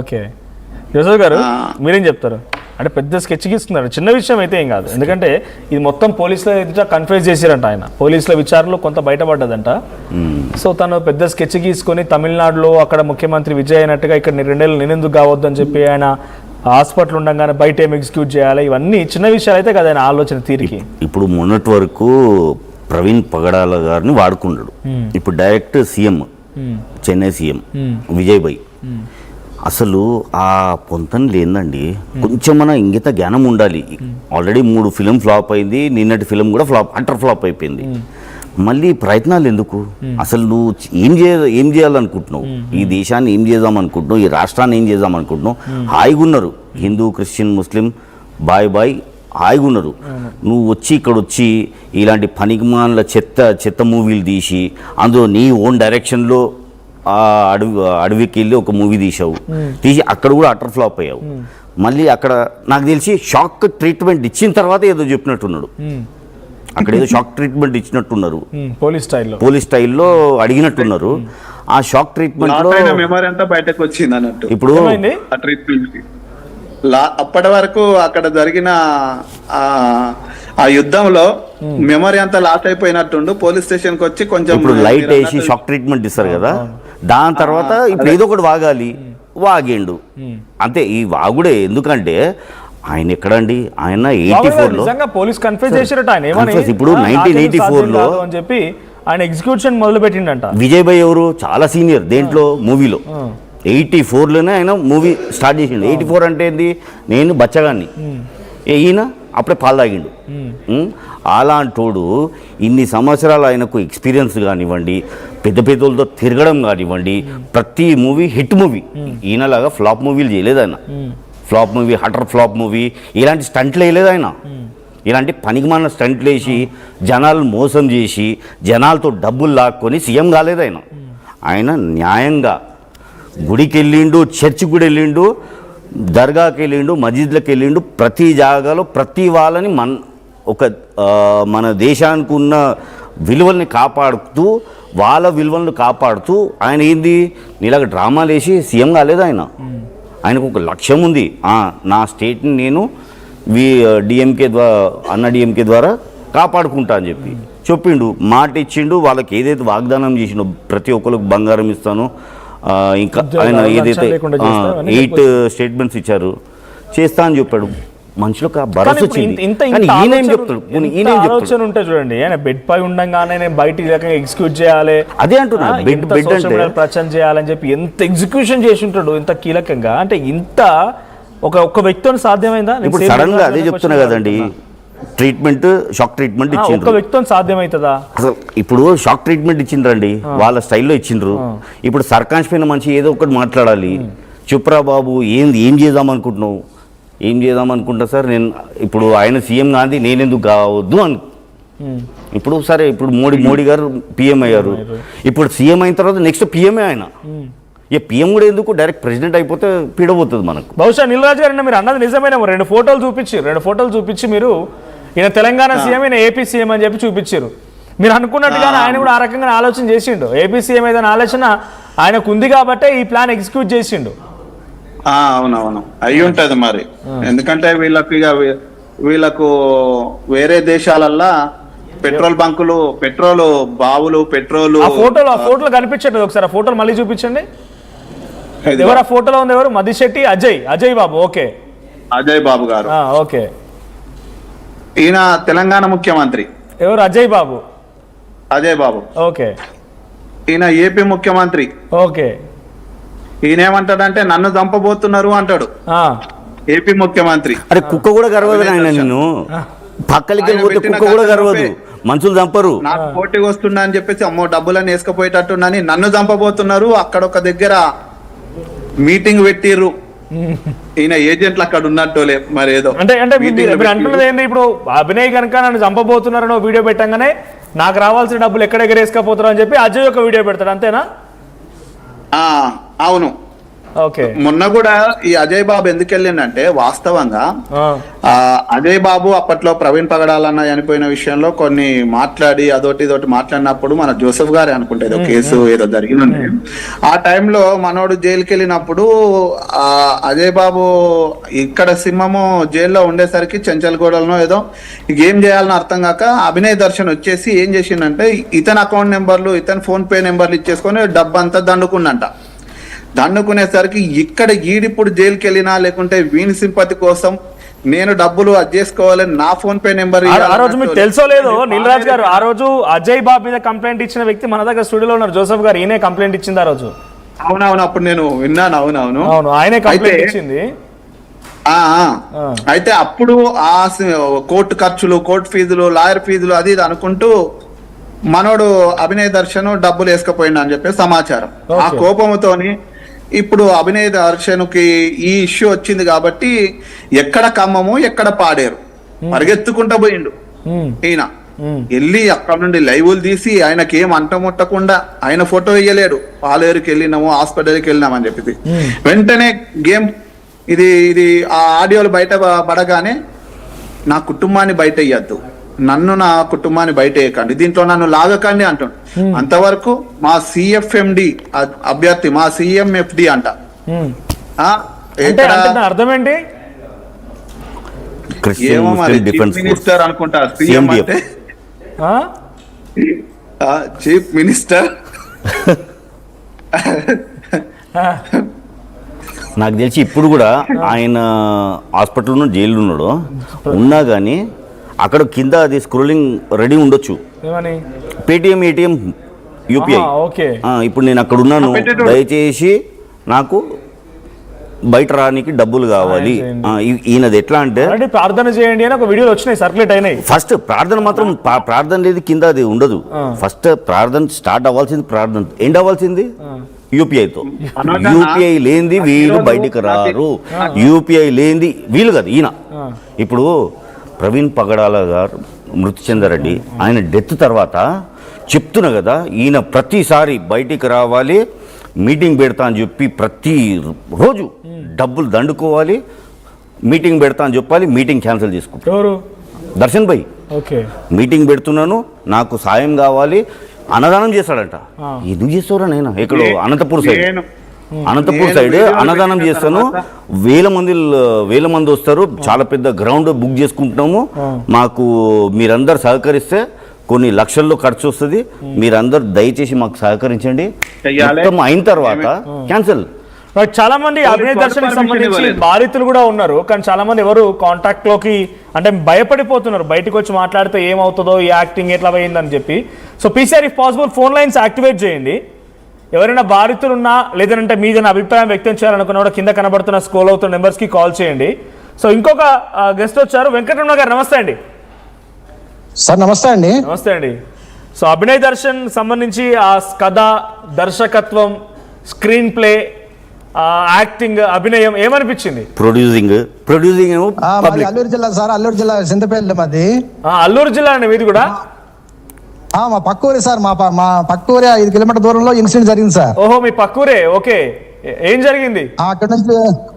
Okay Yousuf గారు మీరేం చెప్తారు? అంటే పెద్ద స్కెచ్ గీస్తున్నారు, చిన్న విషయం అయితే ఏం కాదు. ఎందుకంటే ఇది మొత్తం పోలీసుల ఎదుట కన్ఫ్యూజ్ చేశారంట. ఆయన పోలీసుల విచారణలో కొంత బయటపడ్డదంట. సో తను పెద్ద స్కెచ్ గీసుకొని తమిళనాడులో అక్కడ ముఖ్యమంత్రి విజయ్ అయినట్టుగా ఇక్కడ 2 నెలలు నేనెందుకు కావద్దు అని చెప్పి ఆయన హాస్పిటల్ ఉండగానే బయట ఏం ఎగ్జిక్యూట్ చేయాలి, ఇవన్నీ చిన్న విషయాలు అయితే కదా ఆయన ఆలోచన తీరికి. ఇప్పుడు మొన్నటి వరకు ప్రవీణ్ పగడాల గారిని వాడుకున్నాడు. ఇప్పుడు direct CM, Chennai CM Vijay భాయ్ అసలు ఆ పొంతన లేదండి. కొంచెం మన ఇంగిత జ్ఞానం ఉండాలి. ఆల్రెడీ 3 ఫిలిం ఫ్లాప్ అయింది, నిన్నటి ఫిలిం కూడా అటర్ ఫ్లాప్ అయిపోయింది. మళ్ళీ ప్రయత్నాలు ఎందుకు? అసలు నువ్వు ఏం చేయాలనుకుంటున్నావు? ఈ దేశాన్ని ఏం చేద్దాం అనుకుంటున్నావు? ఈ రాష్ట్రాన్ని ఏం చేద్దాం అనుకుంటున్నావు? హాయిగా ఉన్నారు హిందూ, క్రిస్టియన్, ముస్లిం బాయ్ హాయిగా ఉన్నారు. నువ్వు ఇక్కడ వచ్చి ఇలాంటి పనికిమాల చెత్త మూవీలు తీసి అందులో నీ ఓన్ డైరెక్షన్లో అడవికి వెళ్ళి ఒక మూవీ తీసి అక్కడ కూడా అటర్ ఫ్లాప్ అయ్యావు. మళ్ళీ అక్కడ నాకు తెలిసి షాక్ ట్రీట్మెంట్ ఇచ్చిన తర్వాత ఏదో చెప్పినట్టున్నాడు. అక్కడ ఏదో షాక్ ట్రీట్మెంట్ ఇచ్చినట్టున్నారు, పోలీస్ స్టైల్లో అడిగినట్టున్నారు. ఆ షాక్ ట్రీట్మెంట్ లో మెమరీ అంతా బయటకు వచ్చింది అన్నట్టు. ఇప్పుడు అప్పటి వరకు అక్కడ జరిగిన ఆ యుద్ధంలో మెమరీ అంతా లాస్ అయిపోయినట్టుండు. పోలీస్ స్టేషన్ కి వచ్చి కొంచెం ఇప్పుడు లైట్ వేసి షాక్ ట్రీట్మెంట్ ఇస్తారు కదా, దాని తర్వాత ఇప్పుడు ఏదో ఒకటి వాగిండు అంతే. ఈ వాగుడే ఎందుకంటే ఆయన ఎక్కడండి, ఆయన 84 లో పోలీస్ కన్ఫ్యూజ్ చేశారట. ఆయన ఇప్పుడు 1984 లో అని చెప్పి ఆయన ఎగ్జిక్యూషన్ మొదలు పెట్టిండంట. విజయ్ భాయ్ ఎవరు చాలా సీనియర్ దేంట్లో మూవీలో. 84లోనే ఆయన మూవీ స్టార్ట్ చేసిండు. 84 అంటే ఏంది, నేను బచ్చగాన్ని, ఈయన అప్పుడే పాలు తాగిండు. అలాంటోడు ఇన్ని సంవత్సరాలు ఆయనకు ఎక్స్పీరియన్స్ కానివ్వండి, పెద్దలతో తిరగడం కానివ్వండి, ప్రతి మూవీ హిట్ మూవీ. ఈయనలాగా ఫ్లాప్ మూవీలు చేయలేదు ఆయన. Flop movie, utter flop movie, ఇలాంటి స్టంట్లు వేయలేదు ఆయన. ఇలాంటి పనికిమాలిన స్టంట్లు వేసి జనాలను మోసం చేసి జనాలతో డబ్బులు లాక్కొని సీఎం కాలేదు ఆయన. ఆయన న్యాయంగా గుడికి వెళ్ళిండు, చర్చికి కూడా వెళ్ళిండు, దర్గాకి వెళ్ళిండు, మస్జిద్లకు వెళ్ళిండు. ప్రతి జాగాలో ప్రతి వాళ్ళని మన దేశానికి ఉన్న విలువల్ని కాపాడుతూ, వాళ్ళ విలువలను కాపాడుతూ ఆయన ఏంది నీలాగా డ్రామాలు వేసి సీఎం కాలేదు ఆయన. ఆయనకు ఒక లక్ష్యం ఉంది. నా స్టేట్ని నేను డిఎంకే ద్వారా కాపాడుకుంటా అని చెప్పిండు. మాట ఇచ్చిండు. వాళ్ళకి ఏదైతే వాగ్దానం చేసిండో ప్రతి ఒక్కరికి బంగారం ఇస్తాను, ఇంకా ఆయన ఏదైతే 8 స్టేట్మెంట్స్ ఇచ్చారు చేస్తా అని చెప్పాడు. మనుషులకు భరోసా వచ్చింది. చూడండి, ఆయన బెడ్ పై ఉండగానే బయటికి ఎగ్జిక్యూట్ చేయాలి, అదే అంటున్నా, బెడ్ ప్రచారం చేయాలని చెప్పి ఎంత ఎగ్జిక్యూషన్ చేసి ఉంటాడు ఇంత కీలకంగా. అంటే ఇంత ఒక వ్యక్తితో సాధ్యమైందా? ఇప్పుడు సడన్ గా అదే చెప్తున్నా కదండి, ట్రీట్మెంట్ షాక్ ట్రీట్మెంట్ ఇచ్చిండ్రు. ఒక వ్యక్తితో సాధ్యమవుతుందా? అసలు ఇప్పుడు షాక్ ట్రీట్మెంట్ ఇచ్చిండ్రండి, వాళ్ళ స్టైల్లో ఇచ్చిండ్రు. ఇప్పుడు సర్కాన్స్ పైన మంచి ఏదో ఒకటి మాట్లాడాలి. చెప్పురా బాబు, ఏం చేద్దాం అనుకుంటున్నావు? ఏం చేద్దాం అనుకుంటా సార్, నేను ఇప్పుడు ఆయన సీఎం కాదు, నేనెందుకు కావద్దు అని. ఇప్పుడు సరే, ఇప్పుడు మోడీ గారు పిఎం అయ్యారు. ఇప్పుడు సీఎం అయిన తర్వాత నెక్స్ట్ పిఎంఏ ఆయన. ఇక పిఎం కూడా ఎందుకు, డైరెక్ట్ ప్రెసిడెంట్ అయిపోతే పీడబోతుంది మనకు. బహుశా నీలరాజు గారు మీరు అన్నది నిజమైన 2 ఫోటోలు చూపించి మీరు ఈయన తెలంగాణ సీఎం, ఈయన ఏపీ సీఎం అని చెప్పి చూపించారు. మీరు అనుకున్నట్టుగానే ఆయన కూడా ఆ రకంగా ఆలోచన చేసిండు. ఏపీ సీఎం ఏదైనా ఆలోచన ఆయనకు ఉంది కాబట్టే ఈ ప్లాన్ ఎగ్జిక్యూట్ చేసిండు. అవునవును, అయి ఉంటది మరి. ఎందుకంటే వీళ్ళకు వేరే దేశాలల్లా పెట్రోల్ బంకులు, పెట్రోల్ బావులు, పెట్రోల్. ఆ ఫోటోలు కనిపించట్లేదు, ఒకసారి ఆ ఫోటోలు మళ్ళీ చూపించండి. ఎవరు ఆ ఫోటోలో ఉంది? ఎవరు? మదిశెట్టి అజయ్ బాబు. ఓకే, అజయ్ బాబు గారు. ఓకే, ఈయన తెలంగాణ ముఖ్యమంత్రి. ఎవరు? అజయ్ బాబు. ఓకే, ఈయన ఏపీ ముఖ్యమంత్రి. ఓకే, ఈయన ఏమంటాడంటే నన్ను చంపబోతున్నారు అంటాడు ఏపీ ముఖ్యమంత్రి. అరే కుక్క కూడా గర్వదు ఆయన, నిన్ను పక్కలకి వెళ్ళిపోతే కుక్క కూడా గర్వదు, మనుషులు చంపరు. నాకు పోటీ వస్తున్నా అని చెప్పేసి అమ్మో డబ్బులని వేసుకుపోయేటట్టున్నాని నన్ను చంపబోతున్నారు. అక్కడ ఒక దగ్గర మీటింగ్ పెట్టిర్రు, ఈయన ఏజెంట్లు అక్కడ ఉన్నట్టులే మరి ఏదో. అంటే అంటున్నది ఏంటి, ఇప్పుడు అభినయ్ కనుక నన్ను చంపబోతున్నారని వీడియో పెట్టంగానే నాకు రావాల్సిన డబ్బులు ఎక్కడ ఎగరేసుకపోతారు అని చెప్పి అజయ్ ఒక వీడియో పెడతాడు, అంతేనా? అవును, ఓకే. మొన్న కూడా ఈ అజయ్ బాబు ఎందుకు వెళ్ళిండంటే వాస్తవంగా అజయ్ బాబు అప్పట్లో ప్రవీణ్ పగడాలన్న చనిపోయిన విషయంలో కొన్ని మాట్లాడి అదొకటి ఇదొకటి మాట్లాడినప్పుడు మన జోసెఫ్ గారే అనుకుంటే ఏదో కేసు ఏదో జరిగింది. ఆ టైంలో మనోడు జైలుకి వెళ్ళినప్పుడు ఆ అజయ్ బాబు ఇక్కడ సింహము జైల్లో ఉండేసరికి చెంచల్గూడలో ఏదో ఏం చేయాలని అర్థం కాక అభినయ్ దర్శన్ వచ్చేసి ఏం చేసిండంటే ఇతని అకౌంట్ నెంబర్లు ఇతని ఫోన్ పే నెంబర్లు ఇచ్చేసుకొని డబ్బంతా దండుకున్నంట. దండుకునేసరికి ఇక్కడ ఈడిప్పుడు జైలుకి వెళ్ళినా లేకుంటే వీని సింపతి కోసం నేను డబ్బులు అది చేసుకోవాలని నా ఫోన్ పే నెంబర్ ఆ రోజు మీకు తెలుసో లేదో నీలరాజ్ గారు, ఆ రోజు అజయ్ బాబు మీద కంప్లైంట్ ఇచ్చిన వ్యక్తి మన దగ్గర స్టూడియోలో ఉన్నారు, జోసెఫ్ గారు. ఈయనే కంప్లైంట్ ఇచ్చింది ఆ రోజు. అవునవును, అప్పుడు నేను విన్నాను. అవునవును, అవును, ఆయనే కంప్లైంట్ ఇచ్చింది. అయితే అప్పుడు ఆ కోర్టు ఖర్చులు, కోర్టు ఫీజులు, లాయర్ ఫీజులు అది ఇది అనుకుంటూ మనోడు అభినయ్ దర్శన్ డబ్బులు వేసుకపోయిండు అని చెప్పి సమాచారం. ఆ కోపంతోని ఇప్పుడు అభినయ్ దర్శన్కి ఈ ఇష్యూ వచ్చింది కాబట్టి ఎక్కడ ఖమ్మము ఎక్కడ పాడేరు పరిగెత్తుకుంటా పోయిండు ఈయన. వెళ్ళి అక్కడ నుండి లైవ్లు తీసి ఆయనకి ఏం అంటముట్టకుండా ఆయన ఫోటో వేయలేడు. పాలేరుకి వెళ్ళినాము, హాస్పిటల్కి వెళ్ళినామని చెప్పి వెంటనే గేమ్ ఇది ఆ ఆడియోలు బయట పడగానే నా కుటుంబాన్ని బయట ఇయ్యద్దు, నన్ను నా కుటుంబాన్ని బయట వేయకండి, దీంట్లో నన్ను లాగకండి అంటుండు. అంతవరకు మా సిఎఫ్ఎండి అభ్యర్థి, మా సిఎంఎఫ్డి అంట. అర్థం ఏంటి? ఏమో మరి చీఫ్ మినిస్టర్ అనుకుంటా. సీఎం అంటే చీఫ్ మినిస్టర్. నాకు తెలిసి ఇప్పుడు కూడా ఆయన హాస్పిటల్లో జైలు ఉన్నాడు, ఉన్నా కానీ అక్కడ కింద అది స్క్రోలింగ్ రెడీ ఉండొచ్చు, పేటిఎం, ఏటీఎం, యూపీఐ. ఇప్పుడు నేను అక్కడ ఉన్నాను, దయచేసి నాకు బయట రానికి డబ్బులు కావాలి. ఈయనది ఎట్లా అంటే ప్రార్థన చేయండి అని ఒక వీడియోలు వచ్చినాయి, సర్క్యులేట్ అయినాయి. ఫస్ట్ ప్రార్థన మాత్రం ప్రార్థన లేదు, కింద అది ఉండదు. ఫస్ట్ ప్రార్థన స్టార్ట్ అవ్వాల్సింది, ప్రార్థన ఎండ్ అవ్వాల్సింది యూపీఐతో. యూపీఐ లేనిది వీళ్ళు బయటికి రారు, యూపీఐ లేనిది వీళ్ళు కాదు ఈయన. ఇప్పుడు ప్రవీణ్ పగడాల గారు మృతి చెందారెడ్డి, ఆయన డెత్ తర్వాత చెప్తున్నా కదా, ఈయన ప్రతిసారి బయటికి రావాలి, మీటింగ్ పెడతా అని చెప్పి ప్రతి రోజు డబ్బులు దండుకోవాలి, మీటింగ్ పెడతా అని చెప్పాలి, మీటింగ్ క్యాన్సిల్ చేసుకుంటారు. దర్శన్ భాయ్ మీటింగ్ పెడుతున్నాను, నాకు సాయం కావాలి, అన్నదానం చేస్తాడంట. ఎందుకు చేస్తారా? నేను ఎక్కడో అనంతపూర్ సైడ్ అన్నదానం చేస్తాను, వేల మంది వస్తారు, చాలా పెద్ద గ్రౌండ్ బుక్ చేసుకుంటున్నాము, మాకు మీరందరు సహకరిస్తే కొన్ని లక్షల్లో ఖర్చు వస్తుంది, మీరందరూ దయచేసి మాకు సహకరించండి. మొత్తం అయిన తర్వాత క్యాన్సిల్. చాలా మంది అభినయ్ దర్శన్ సంబంధించి బాధితులు కూడా ఉన్నారు, కానీ చాలా మంది ఎవరు కాంటాక్ట్ లోకి అంటే భయపడిపోతున్నారు, బయటకు వచ్చి మాట్లాడితే ఏమవుతుందో, ఈ యాక్టింగ్ ఎట్లా పోయిందని చెప్పి. So PCR if possible phone lines activate చేయండి. ఎవరైనా బాధితులు ఉన్నా లేదంటే మీదైనా అభిప్రాయం వ్యక్తం చేయాలనుకున్నా కూడా కింద కనబడుతున్న స్క్రోల్ అవుతున్న నెంబర్స్కి కాల్ చేయండి. సో ఇంకొక గెస్ట్ వచ్చారు, వెంకటరమణ గారు. నమస్తే అండి. సార్ నమస్తే అండి. నమస్తే అండి. సో అభినయ్ దర్శన్ సంబంధించి ఆ కథ, దర్శకత్వం, స్క్రీన్ ప్లే, యాక్టింగ్, అభినయం ఏమనిపించింది? ప్రొడ్యూసింగ్ అల్లూరు జిల్లా సార్, అల్లూరు జిల్లా చింతపల్లి మాది. అల్లూరు జిల్లా అండి మీది కూడా? మా పక్కూరే సార్, మా పక్కూరే 5 కిలోమీటర్ దూరంలో ఇన్సిడెంట్ జరిగింది సార్. ఓహో, మీ పక్కూరే. ఓకే, ఏం జరిగింది? అక్కడ నుంచి